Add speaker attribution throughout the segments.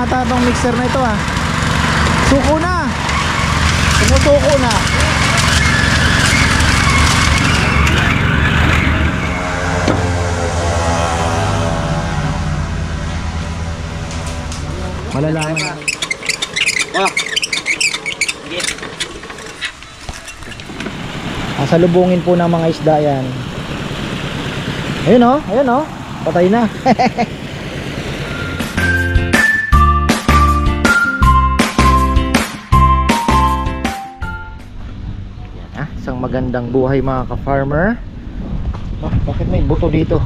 Speaker 1: Ata tong mixer na ito ah. Suko na. Sumusuko na. Malalaman. Salubungin po ng mga isda yan. Ayun oh, ayun oh. Patay na. Isang magandang buhay mga ka-farmer. Bakit may buto dito?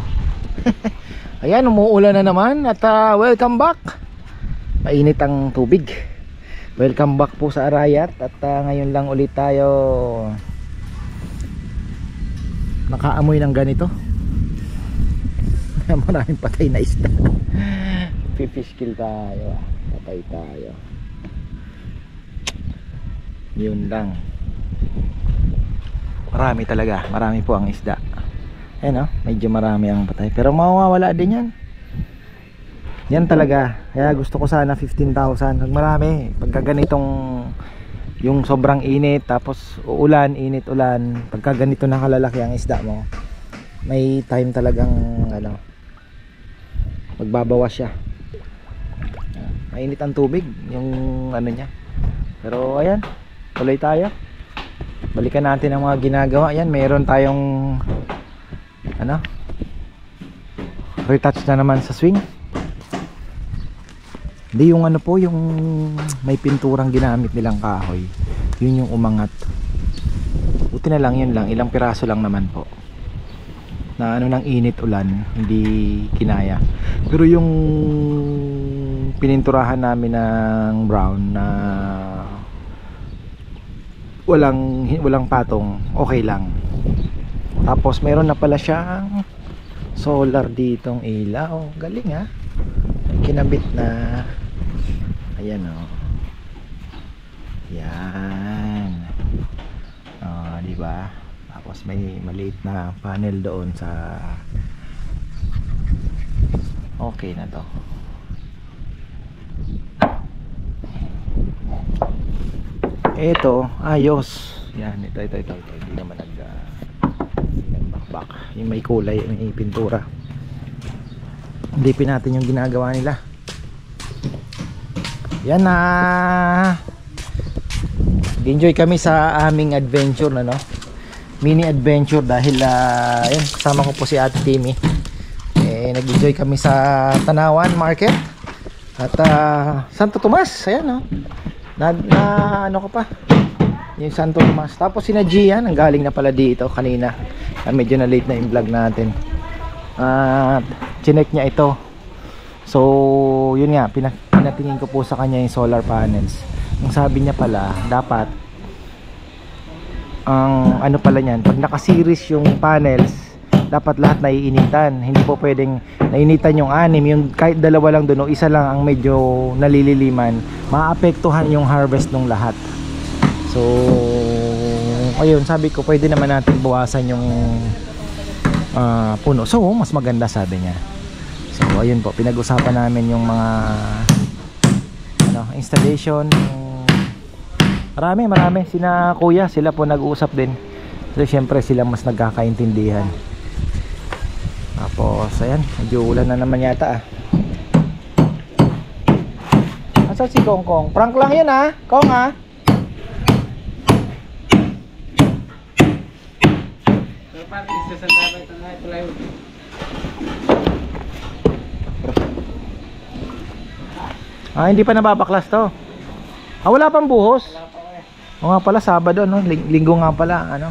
Speaker 1: Ayan, umuulan na naman. At welcome back. Mainit ang tubig. Welcome back po sa Arayat. At ngayon lang ulit tayo nakaamoy ng ganito. Maraming patay na isda. Fish kill tayo. Patay tayo. Yun lang. Marami talaga, marami po ang isda. Ayan oh, medyo marami ang patay. Pero mawawala din yan. Yan talaga. Kaya gusto ko sana 15,000. Pag marami, pagka ganitong yung sobrang init, tapos uulan, init, ulan, pagka ganito na kalalaki ang isda mo, may time talagang ano, magbabawas siya. Mainit ang tubig, yung ano niya. Pero ayan, tuloy tayo. Balikan natin ang mga ginagawa. Yan, mayroon tayong ano, retouch na naman sa swing. Hindi yung ano po, yung may pinturang ginamit nilang kahoy. Yun yung umangat. Buti na lang, yun lang, ilang piraso lang naman po. Na ano, ng init, ulan, hindi kinaya. Pero yung pininturahan namin ng brown na walang patong, okay lang. Tapos meron na pala siyang solar ditong ilaw. Galing ha. Kinabit na. Ayan o. Yan. Diba? Tapos may maliit na panel doon sa, okay na to. Ito, ayos. Yan, ito. Hindi naman nagbakbak. Yung may kulay, may pintura. Lipin natin yung ginagawa nila. Yan na. Enjoy kami sa aming adventure na, no? Mini adventure dahil yan, kasama ko po si Ate Timmy. Nag-enjoy kami sa Tanawan Market. At Santo Tomas, ayan no. Ano ko pa, yung Santo Tomas. Tapos si Gian, ang galing na pala dito kanina. Medyo na late na yung vlog natin. Chinek niya ito. So yun nga, pinatingin ko po sa kanya yung solar panels. Ang sabi niya pala, dapat ang ano pala niyan, pag naka-series yung panels, dapat lahat naiinitan. Hindi po pwedeng nainitan yung anim, yung kahit dalawa lang doon o isa lang ang medyo nalililiman, maapektuhan yung harvest ng lahat. So ayun, sabi ko pwede naman natin bawasan yung puno. So mas maganda, sabi niya. So ayun po, pinag-usapan namin yung mga ano, installation. Marami sina kuya, sila po nag-uusap din. So syempre sila mas nagkakaintindihan. Tapos ayan, medyo ulan na naman yata Asan si Kong Kong? Prank lang yan ha, Kong ha. Hindi pa nababaklas to. Wala pang buhos. O nga pala, Sabado no? Linggo nga pala ano.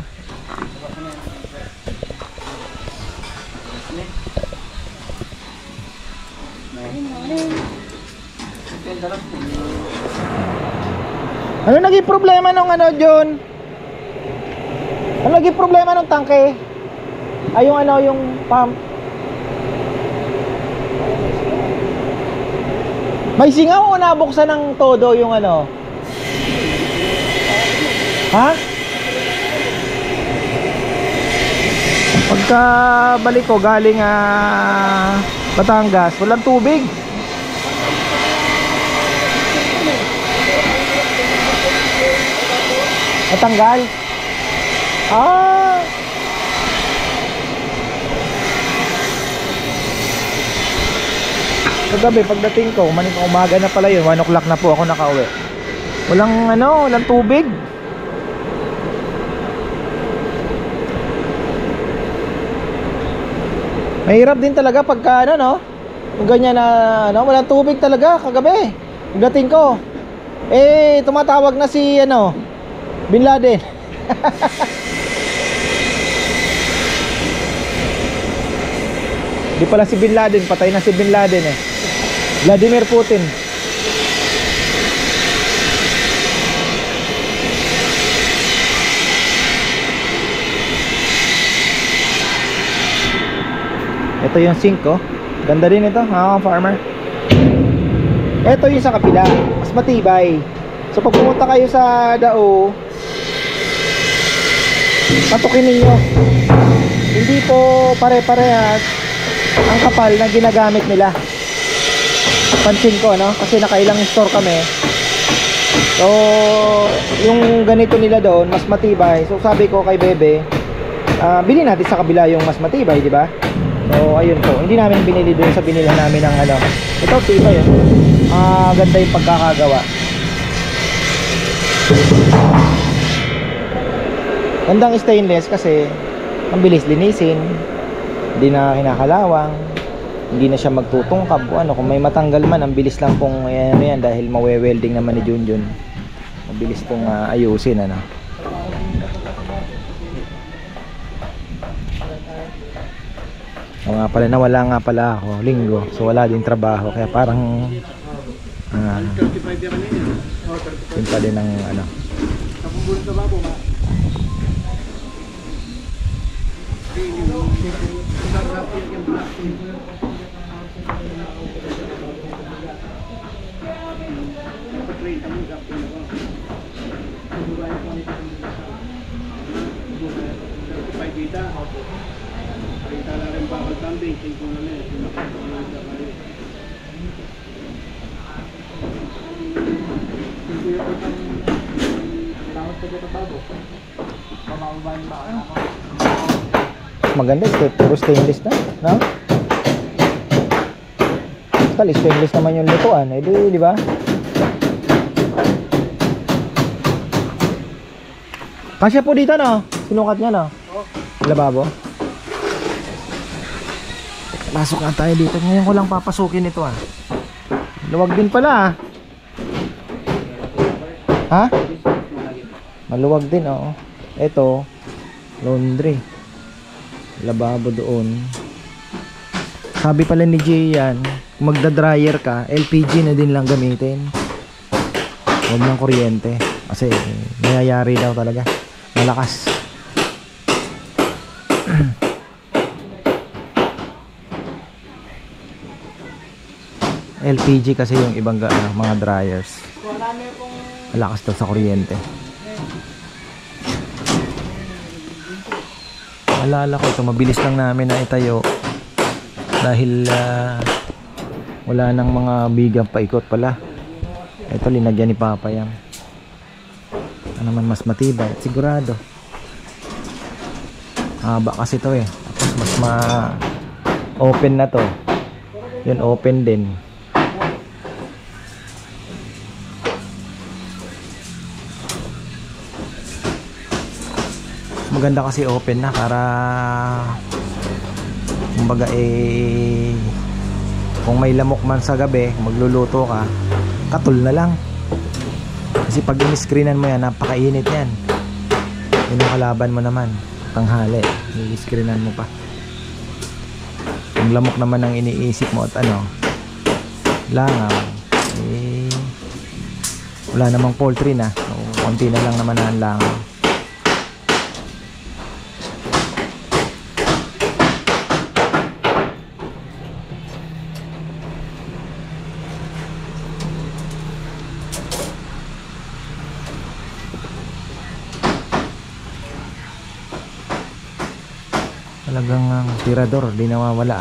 Speaker 1: Ano naging problema nung ano, John? Ano naging problema nung tangke? Ay, yung ano, yung pump. May singaw o nabuksan ng todo yung ano? Ha? Pagka balik ko galing Batangas, walang tubig. Natanggal? Ah! Kagabi pagdating ko, umaga na pala yun, 1 o'clock na po ako nakauwi. Walang tubig. Mahirap din talaga pagka no? Kung ganyan na walang tubig talaga kagabi. Pagdating ko, tumatawag na si Bin Laden. Di pala si Bin Laden, patay na si Bin Laden Vladimir Putin. Ito yung sink ganda din ito mga farmer. Ito yung sa kapila, mas matibay. So pag pumunta kayo sa Dao, patukin ninyo. Hindi po pare-parehas ang kapal na ginagamit nila. Pansin ko kasi nakailang store kami. So yung ganito nila doon mas matibay. So sabi ko kay Bebe, bilhin natin sa kabila yung mas matibay, di ba? So ayun po, hindi namin binili doon sa binili namin ng ito tibay ganda yung pagkakagawa. Gandang stainless kasi ang bilis linisin, hindi na kinakalawang, hindi na siya magtutungkab kung may matanggal man, ang bilis lang pong yan dahil mawe-welding naman ni Junjun. Mabilis pong ayusin nga pala, nawala nga pala ako linggo, so wala din trabaho kaya parang yun pa din ang maganda puro stainless na, no? Total stainless naman yung lutuan, di ba? Kasya po dito, no? Sinukat niya, no? Lababo. Pasok na tayo dito. Ngayon ko lang papasukin ito, Luwag din pala, ha? Maluwag din, oo. Ito, laundry. Lababo doon. Sabi pala ni Jay yan, kung magda-dryer ka, LPG na din lang gamitin. Huwag ng kuryente. Kasi mayayari daw talaga. Malakas. LPG kasi yung ibang mga dryers. Malakas daw sa kuryente. Alala ko ito, mabilis lang namin na itayo dahil wala nang mga bigang paikot pala. Ito linagyan ni Papa yan. Naman mas matibay at sigurado. Haba kasi ito Tapos mas open na to. Yun open din. Maganda kasi open na para kumbaga kung may lamok man sa gabi, magluluto ka, katul na lang. Kasi pag in-screenan mo yan, napakainit yan. Yun ang kalaban mo naman, tanghali, i-screenan mo pa. Yung lamok naman ang iniisip mo at langaw, wala namang poultry na, so, konti na lang naman ang langaw. Talagang ang tirador di nawawala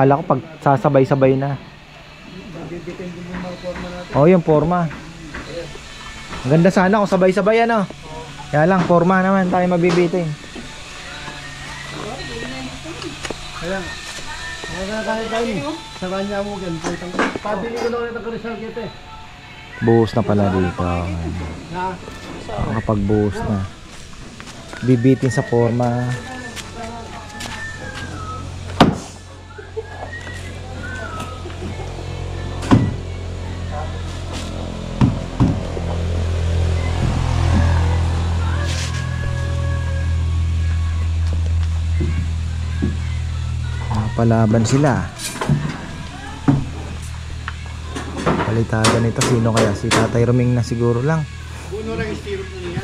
Speaker 1: Akala ko pag sasabay-sabay na. Oh, yung forma. Ang ganda sana kung sabay-sabay ano. Kaya lang, forma naman tayo mabibitin.
Speaker 2: Kaya, makakakaya tayo. Sa kanya mo ganito. Pabili ko na ulit ang Rizal Gate eh.
Speaker 1: Buhos na pala dito. Makapag-buhos na. Bibitin sa forma. Palaban sila. Palitagan nito sino kaya? Si Tatay Roming na siguro lang.
Speaker 2: Puno lang istirop na niya.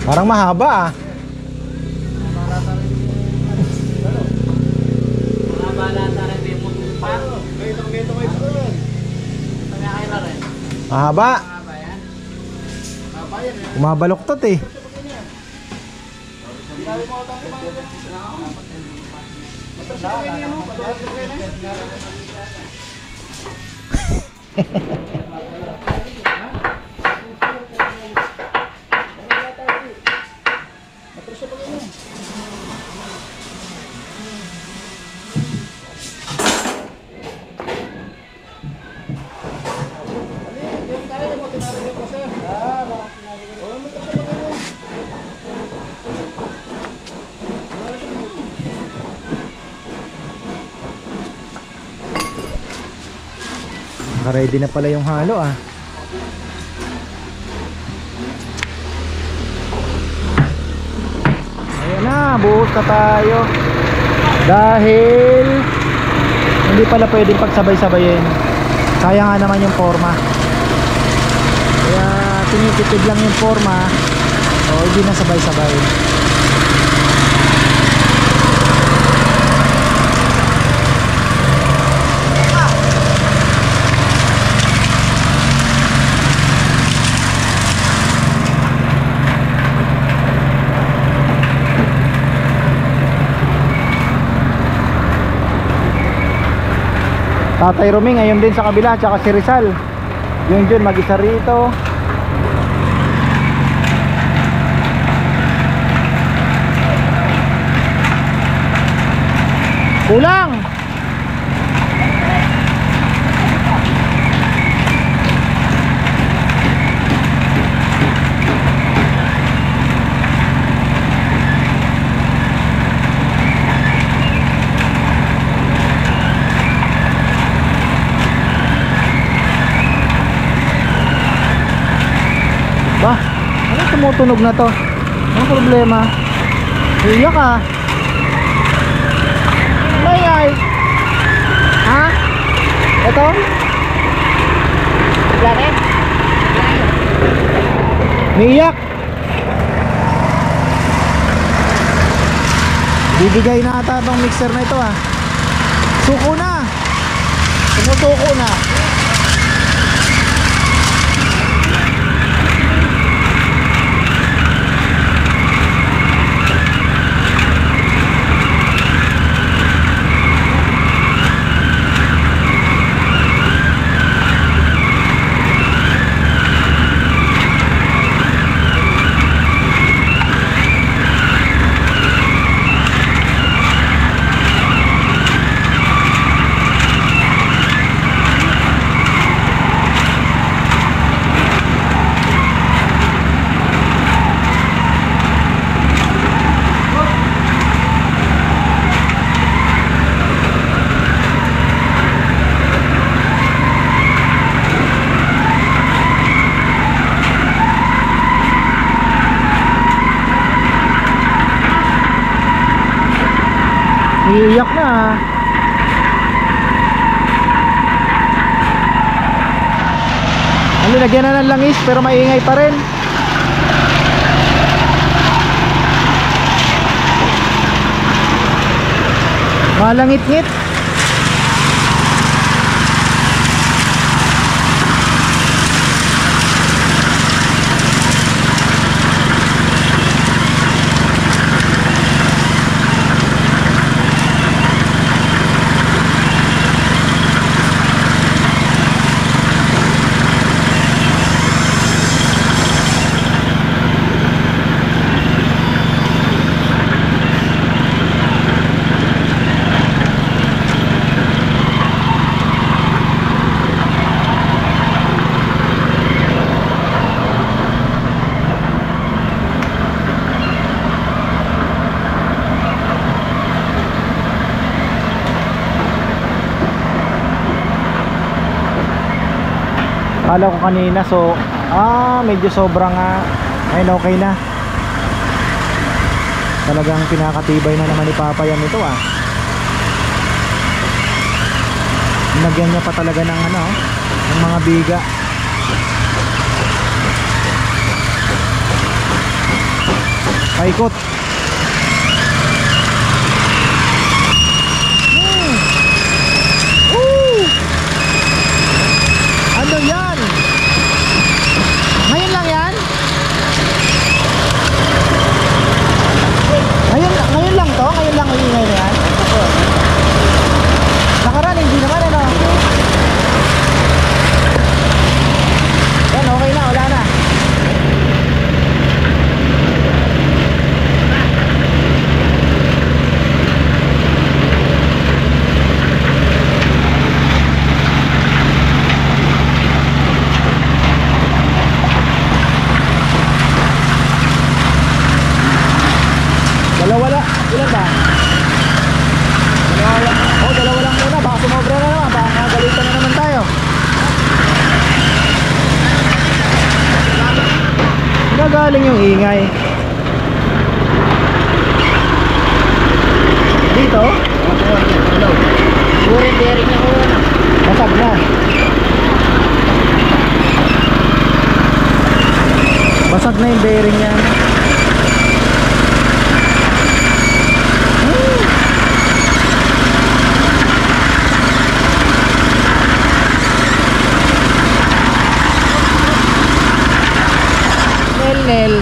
Speaker 1: Parang mahaba ah. Mahaba. Kumabaloktot eh. Ready na pala yung halo ah. Ayan na, buhos na tayo. Dahil hindi pala pwedeng pagsabay-sabayin. Sayang nga naman yung forma. Kaya tinitipid lang yung forma. O hindi na sabay-sabay. Tatay Roming ngayon din sa kabila, tsaka si Rizal. Yung dyan mag-isa rito. Kulang! Ba, ano tumutunog na to? Ano problema? Iyak ah. Ay. Ha? Ito? Yan. Iyak. Bibigay na ata itong mixer na ito ah. Suko na. Sumusuko na. Iiyak na ah. Ano, lagyan na ng langis pero maingay pa rin. Malangit-ngit. Kala ko kanina, so medyo sobrang ayun, okay na. Talagang pinakatibay na naman ni Papa yan ito Nilagyan niya pa talaga ng ng mga biga. Paikot. Ano yan? Ngayon lang yan? Ngayon lang to? Ngayon lang ang ingay na yan? Nakaraan, hindi naman Yan, okay na, wala na. Dalawa lang, ilan ba? Dalawa lang. Dalawa lang muna, baka sumobra na naman, baka magalitan na naman tayo. Nagaling yung ingay. Dito? Puro bearing na ko na. Basag na. Basag na yung bearing yan.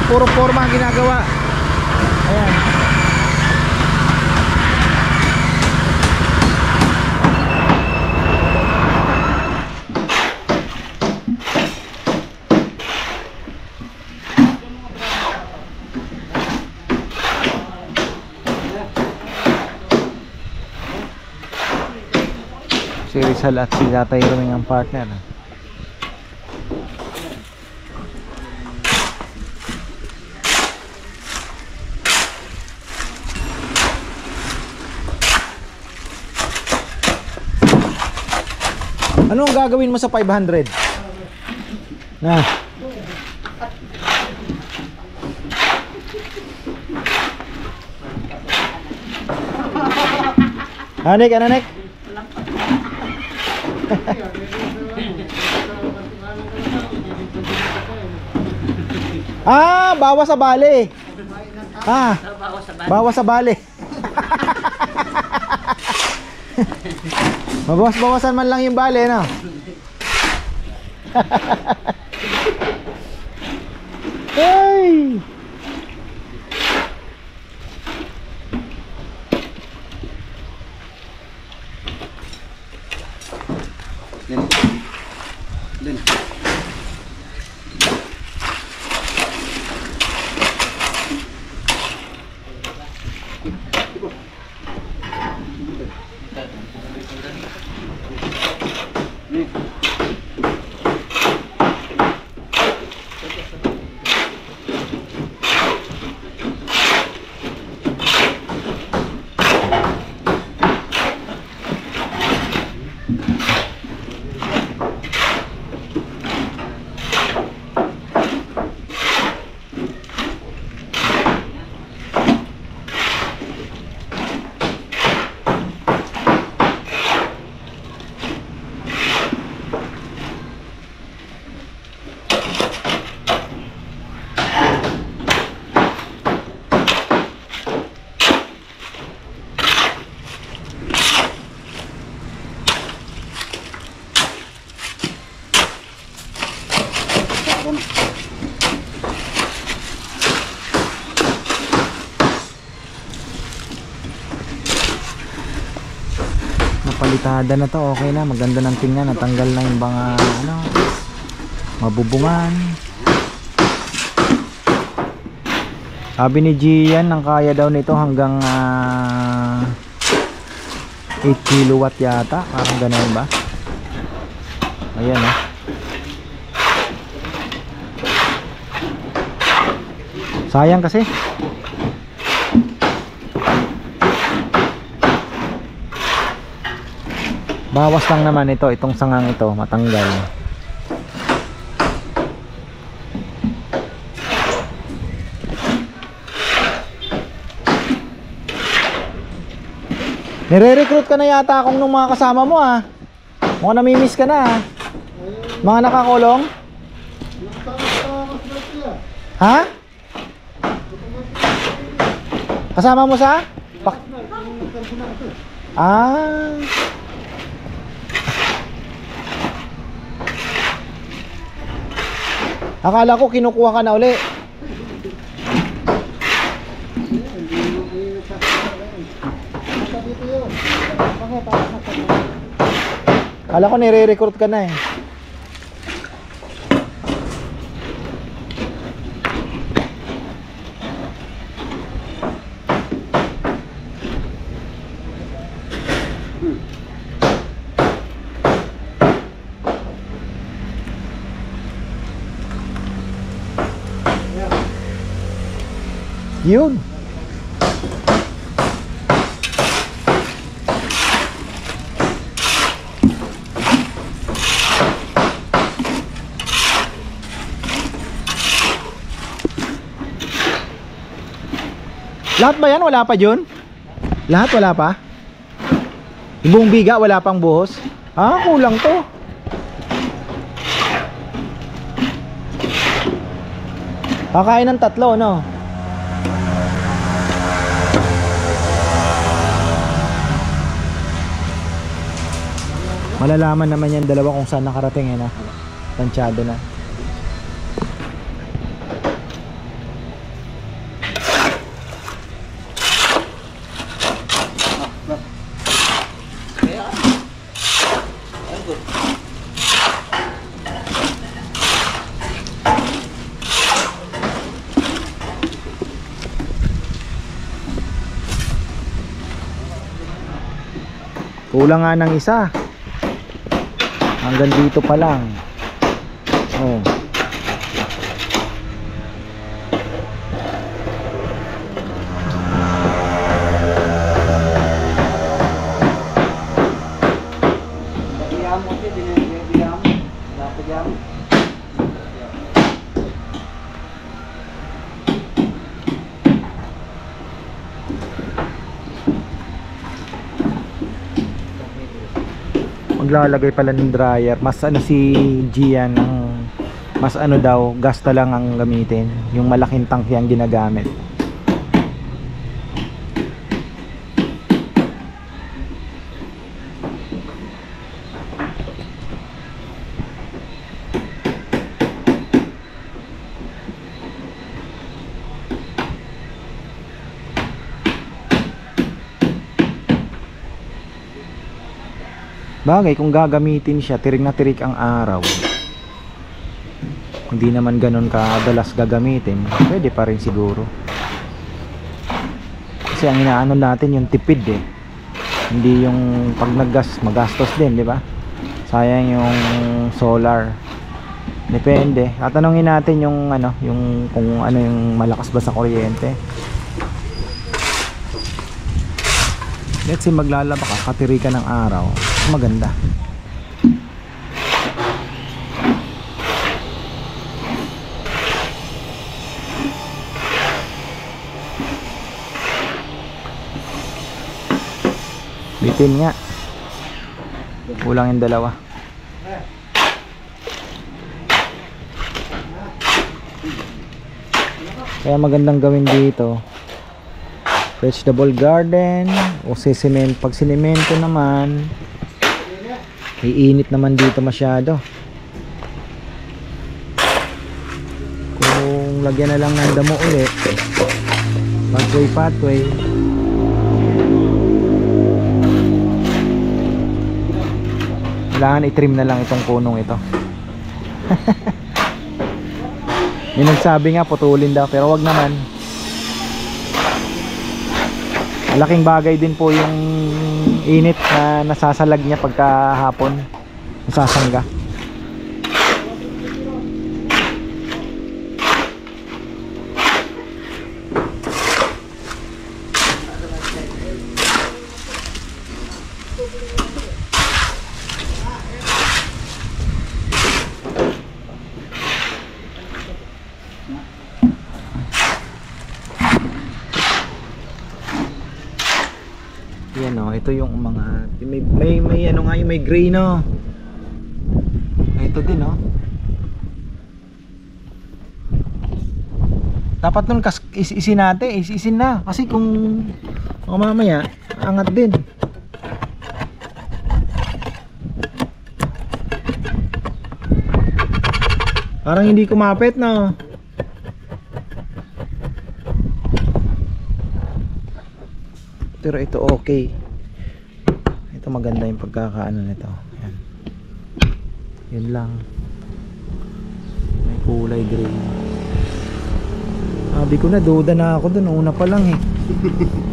Speaker 1: Puro forma ang ginagawa. Ayan. Si Rizal at si Tatay Roming ang partner. Ano ang gagawin mo sa 500? Na. Anik, anik. Bawas sa bali. Bawas sa bali. Mabawas-bawasan man lang yung bale, no? Hey!
Speaker 2: Din.
Speaker 1: Napalitada na to, okay na, maganda ng tingnan, natanggal na yung mga mabubungan. Sabi ni Gian, ang kaya daw nito hanggang 8 kilowatt yata, parang gano'n ba? Ayan sayang kasi bawas lang naman ito, itong sangang ito matanggal. Nire-recruit ka na yata akong nung mga kasama mo ah. Mukhang namimiss ka na ah. Mga nakakulong? Ha? Kasama mo sa? Ah. Akala ko kinukuha ka na uli. Akala ko nire-recruit ka na eh. Yun. Lahat ba yan? Wala pa yun? Lahat wala pa? Yung buong biga wala pang buhos? Ah, kulang to. Kakain ng tatlo, no? Malalaman naman yan dalawa kung saan nakarating eh, no? Tansyado na. Kulang nga ng isa. Hanggang dito pa lang. Oh. Maglalagay pala ng dryer. Mas ano si Gian ang mas ano daw, gasta lang ang gamitin. Yung malaking tangke ang ginagamit. Bagay kung gagamitin siya, tirik na tirik ang araw. Hindi naman ganun kadalas gagamitin, pwede pa rin siguro. Kasi ang inaano natin yung tipid eh. Hindi yung pag magastos din, di ba? Sayang yung solar. Depende. Tatanungin natin yung ano, yung kung ano yung malakas ba sa kuryente. Let's say maglalaba ka, katirikan ng araw. Maganda. Bitin nga. Kulang yung dalawa. Kaya magandang gawin dito, vegetable garden o sisimento. Pag sinemento naman, iinit naman dito masyado. Kung lagyan na lang ng damo ulit, pathway kailangan i-trim na lang itong punong ito. Yung nagsabi nga putulin daw, pero wag naman. Malaking bagay din po yung init na nasasalag niya pagka hapon, nasasangga. Yan Ayan oh, ito yung mga may ano nga yung may gray no. Ito din oh. Dapat nun isin natin, isin na kasi kung mamaya angat din. Parang hindi kumapit no. Pero ito okay. Ito maganda yung pagkakaano nito. Ayan. Yun lang. May kulay green. Sabi ko na duda na ako dun. Una pa lang eh.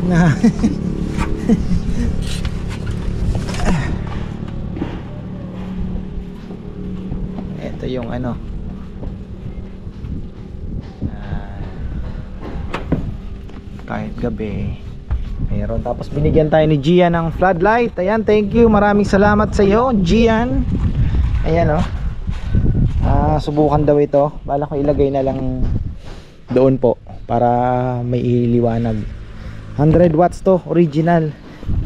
Speaker 1: Na. Ito yung ano. Kahit gabi meron. Tapos binigyan tayo ni Gian ng floodlight. Ayan, thank you, maraming salamat sa iyo Gian. Ayan oh. Subukan daw ito. Bala ko ilagay na lang doon po para may iliwanag. 100 watts to, original.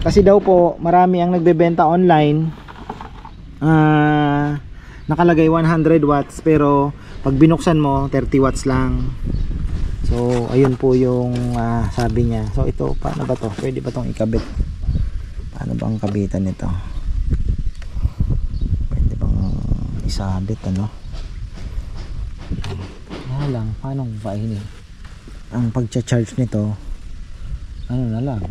Speaker 1: Kasi daw po marami ang nagbebenta online, nakalagay 100 watts pero pag binuksan mo 30 watts lang. So ayun po yung sabi niya. So ito, paano ba to? Pwede ba tong ikabit? Paano bang kabitan nito? Pwede bang isabit ano? Lang, paano ba ini? Ang pagcha-charge nito ano na lang,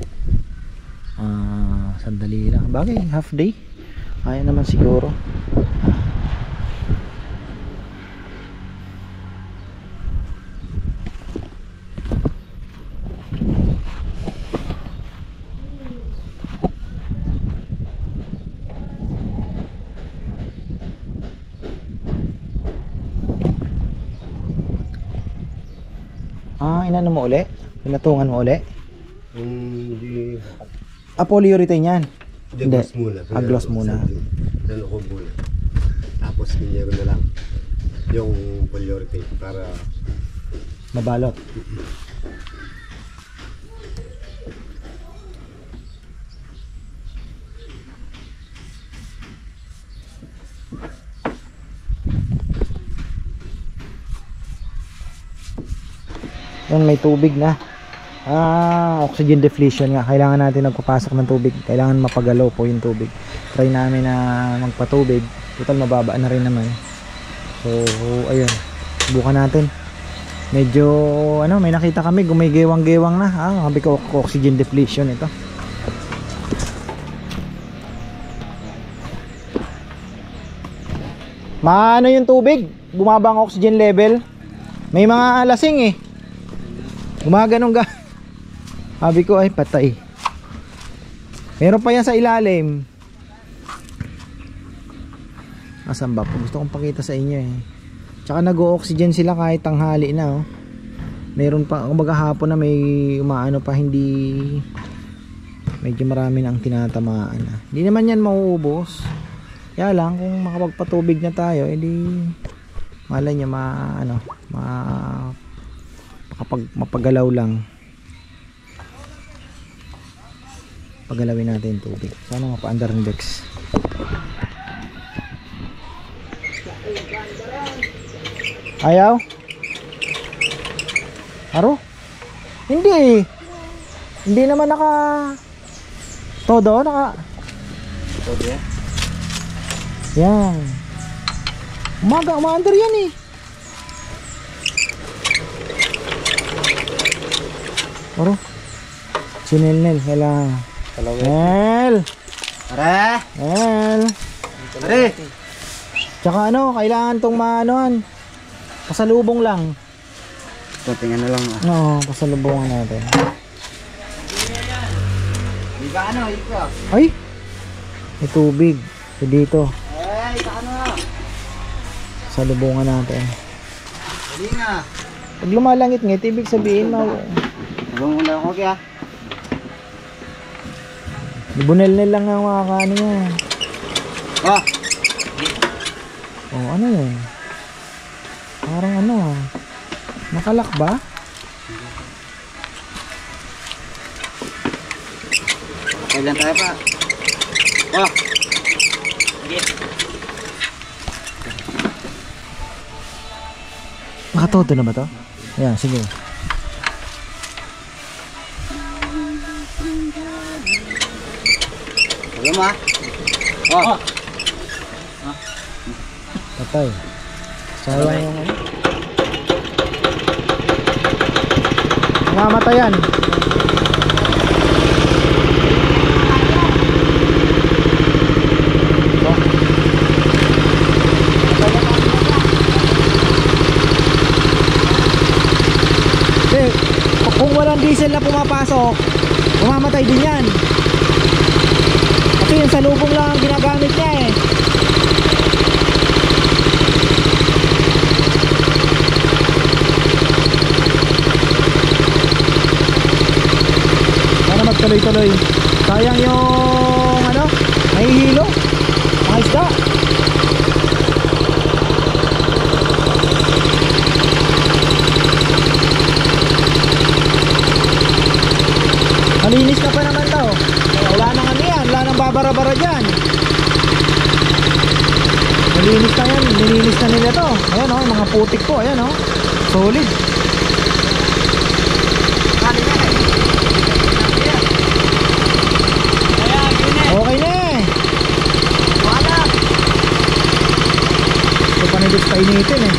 Speaker 1: sandali lang. Bagay, half day kaya naman siguro. Inano mo uli? Pinatungan mo uli?
Speaker 2: Hindi.
Speaker 1: Polyurethane yan?
Speaker 2: Hindi. Gloss muna.
Speaker 1: Gloss muna.
Speaker 2: Ano ko muna. Tapos pinyero na lang yung polyurethane para
Speaker 1: mabalot. Yan, may tubig na. Oxygen depletion nga. Kailangan natin nagpapasok ng tubig. Kailangan mapagalaw po yung tubig. Try namin na magpatubig. Total mababa na rin naman. So ayun, subukan natin. Medyo ano, may nakita kami gumigewang-gewang na. Sabi ko oxygen depletion ito. Maano yung tubig? Bumaba ang oxygen level. May mga lasing eh. Gumaganong ga. Sabi ko ay patay. Meron pa yan sa ilalim. Asan ba? Gusto kong pakita sa inyo eh. Tsaka nag-o-oxygen sila kahit tanghali na oh. Meron pa, kumbaga hapon na may umaano pa, hindi medyo marami na ang tinatamaan na. Hindi naman yan mauubos. Kaya lang kung makapagpatubig na tayo, edi malay niya kapag mapagalaw lang, pagalawin natin yung tubig. Sana mapa-under ng decks. Ayaw? Aro? Hindi. Hindi naman naka todo, naka todo yan. Yan. Umaga-under yan eh. Aro? Si Nel, kailangan. Nel! Are! Nel! Are! Tsaka ano, kailangan tong maanoan. Pasalubong lang.
Speaker 2: Tingnan na lang.
Speaker 1: Oo, pasalubungan natin.
Speaker 2: Di ba ano, ikaw?
Speaker 1: Ay! May tubig. So dito.
Speaker 2: Ay, ano?
Speaker 1: Pasalubungan natin.
Speaker 2: Dali nga.
Speaker 1: Pag lumalangit-ngit, ibig sabihin
Speaker 2: Abang muna ako kaya.
Speaker 1: Bunel-nel lang ang makakaano niya. Oh, ano yun? Parang ano nakalak ba?
Speaker 3: Kailan tayo pa? Oh. Sige.
Speaker 1: Nakatodo na ba to? Ayan, sige.
Speaker 3: Alam mo Oh.
Speaker 1: Patay. Sayang yung ano. Mamatayan. Kung walang diesel na pumapasok, mamamatay din yan. Kasi yung salubong lang ang ginagamit niya eh. Sana magtuloy-tuloy. Sayang yung ano, nahihilo mga isda. Malinis na pa naman to. Wala nang ano yan, wala nang babara-bara dyan. Malinis na yan, nilinis na nila to. Ayan o, mga putik po, ayan o. Solid. Okay na eh. Ito pa nilit pa initin eh.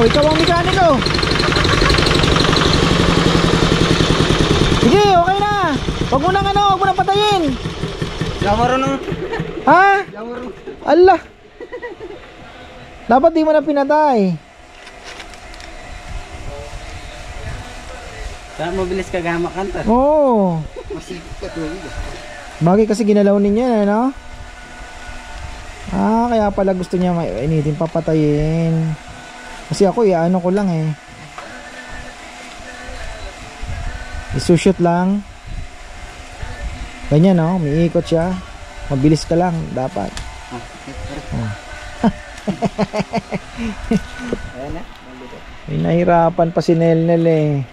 Speaker 1: Ikaw ang mekaniko. Sige, okay na. Huwag mo nang ano, huwag mo nang patayin.
Speaker 3: Di ako marunong.
Speaker 1: Ha?
Speaker 3: Di ako marunong.
Speaker 1: Allah. Dapat di mo na pinatay.
Speaker 3: Saan mabilis ka gamakan to?
Speaker 1: Oo.
Speaker 3: Masipit ka tuwid.
Speaker 1: Bagay kasi ginalaw ninyo, ano? Ah, kaya pala gusto niya initin papatayin. Kasi ako, ano ko lang eh. Isushoot lang. Ganyan, no? Umiikot siya. Mabilis ka lang, dapat. Oh.
Speaker 3: Ayan na.
Speaker 1: May nahirapan pa si Nelnel eh.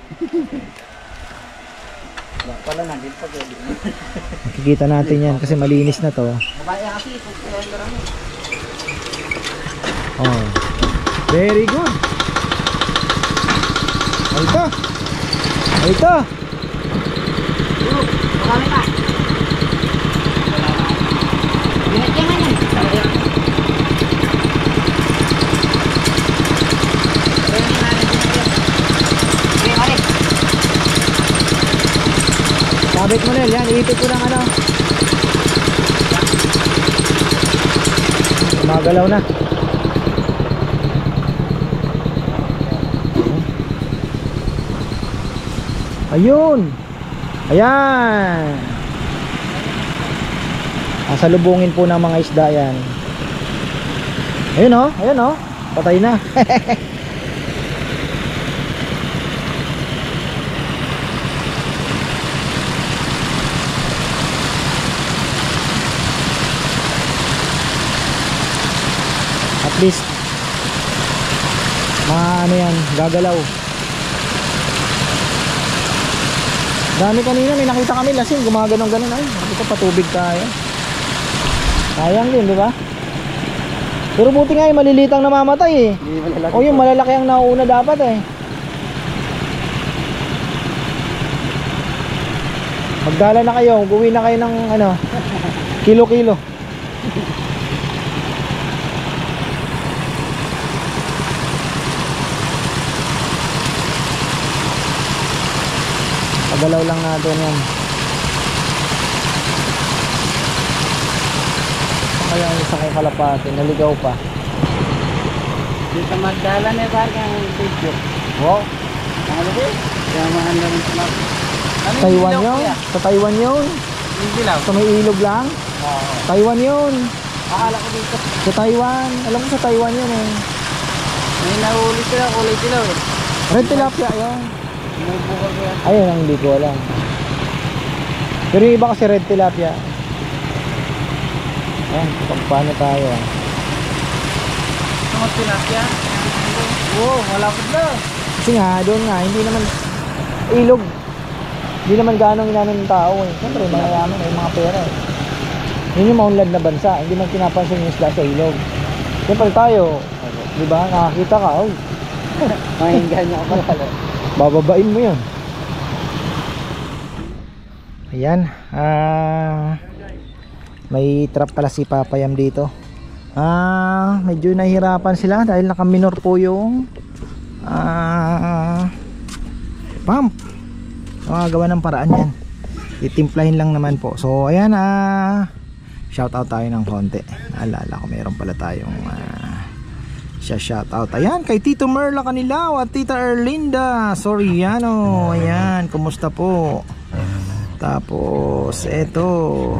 Speaker 3: Pala na, din pa pwede.
Speaker 1: Makikita natin yan kasi malinis na to.
Speaker 3: Mabaya kasi, kung marami.
Speaker 1: Oh. Very good. Ay ito. Ay ito.
Speaker 3: Marami pa. Binigyan nga yan.
Speaker 1: Sabit mo Nel, yan. Iipit ko ng ano. Magalaw na. Ayun. Ayan. Sasalubungin po ng mga isda yan. Ayun oh, ayun oh. Patay na. At least ano yan, gagalaw. Dami kanina, may nakita kami lasing, gumaganong-ganon. Ay, ito patubig tayo. Sayang din, di ba? Pero buti nga yung malilitang namamatay eh. O yung malalaki ang nauuna dapat eh. Magdala na kayo, uwi na kayo ng ano, kilo-kilo. Pagalaw lang natin yan. Kaya yung isa kay kalapati, naligaw pa.
Speaker 3: Dito magdala na yung parang video.
Speaker 1: Wow.
Speaker 3: Ano ba yun? Kaya mahal na rin sila.
Speaker 1: Taiwan yun? Sa Taiwan yun?
Speaker 3: Hindi lang.
Speaker 1: Sa may ilog lang?
Speaker 3: Oo.
Speaker 1: Taiwan yun.
Speaker 3: Akala ko dito.
Speaker 1: Sa Taiwan. Alam mo sa Taiwan yun eh.
Speaker 3: May nahuli sila, kulay dilaw eh.
Speaker 1: Red tilapia yun.
Speaker 3: Bubukal ko yan.
Speaker 1: Ayun ang hindi ko alam. Pero yung iba kasi red tilapia. Ayan, paano tayo ah.
Speaker 3: mga tilapia.
Speaker 1: Oo, malapit na. Kasi nga, doon nga, hindi naman ilog. Hindi naman ganong inanon ng tao eh. Siyempre, mayayaman eh, mga pera eh. Yun yung maunlad na bansa, hindi man pinapansin yung isla sa ilog. Siyempre tayo, di ba, nakakita ka, oh.
Speaker 3: Mahinggan niya ako pala.
Speaker 1: Bababain mo yun. Ayan, may trap pala si Papayam dito. Medyo nahihirapan sila dahil nakaminor po yung pump. Gawa ng paraan yan. Titimplahin lang naman po. So ayan, shout out tayo ng konti. Naalala ko meron pala tayong shout out. Ayan kay Tito Merla Canilaw at Tita Erlinda Soriano. Ayan, kumusta po? Tapos eto,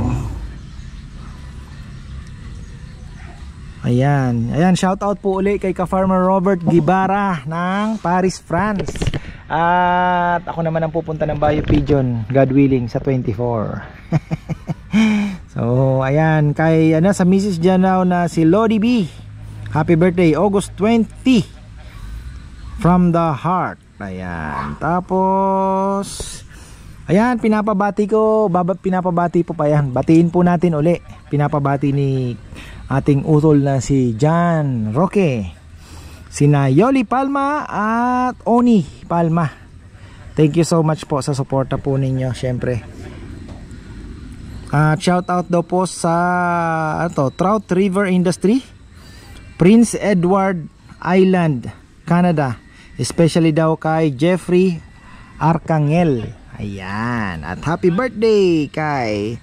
Speaker 1: ayan, shout out po uli kay ka-farmer Robert Gibara ng Paris, France. At ako naman ang pupunta ng Bayo Pigeon, God willing, sa 24. So ayan, kay sa Mrs. Janaw na si Lodi B, happy birthday, August 20, from the heart. Ayan, tapos ayan, pinapabati po pa yan. Batiin po natin uli. Pinapabati ni ating utol na si John Roque, sina Yoli Palma at Oni Palma. Thank you so much po sa suporta po ninyo, syempre. Shout out daw po sa Trout River Industry, Prince Edward Island, Canada. Especially daw kay Jeffrey Arcangel. Ayan, at happy birthday kay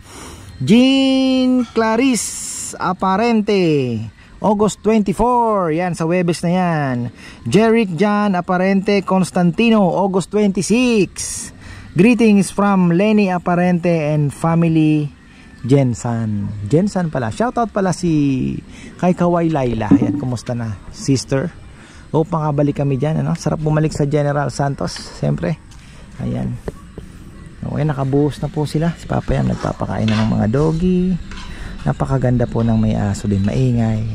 Speaker 1: Jean Clarice Aparente, August 24. Yan, sa Webes na yan. Jeric John Aparente Constantino, August 26. Greetings from Lenny Aparente and family. Jensan pala. Shoutout pala si kay Kawai Laila. Yan, kumusta na sister? Hope makabalik kami dyan, sarap bumalik sa General Santos, siyempre. Ayan. Okay, nakabuhos na po sila. Si Papa yan nagpapakain na ng mga doggy. Napakaganda po ng may aso din, maingay.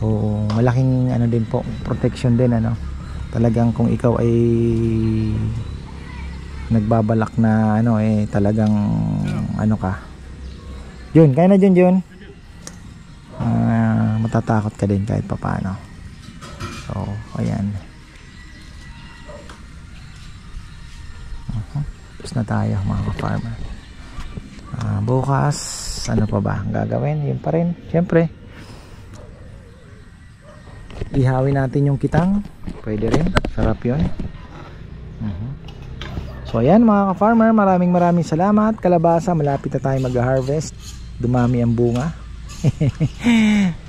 Speaker 1: So malaking din po, protection din Talagang kung ikaw ay nagbabalak na talagang ka. Jun, kaya na Jun. Matatakot ka din kahit papaano. So ayan. Tapos na tayo mga ka-farmer. Bukas ano pa ba ang gagawin? Yun pa rin, syempre ihawin natin yung kitang, pwede rin, sarap yun. So ayan mga ka-farmer, maraming salamat. Kalabasa, malapit na tayo mag-harvest, dumami ang bunga.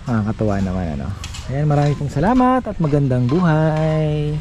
Speaker 1: Makakatuwa naman Ayan, maraming salamat at magandang buhay.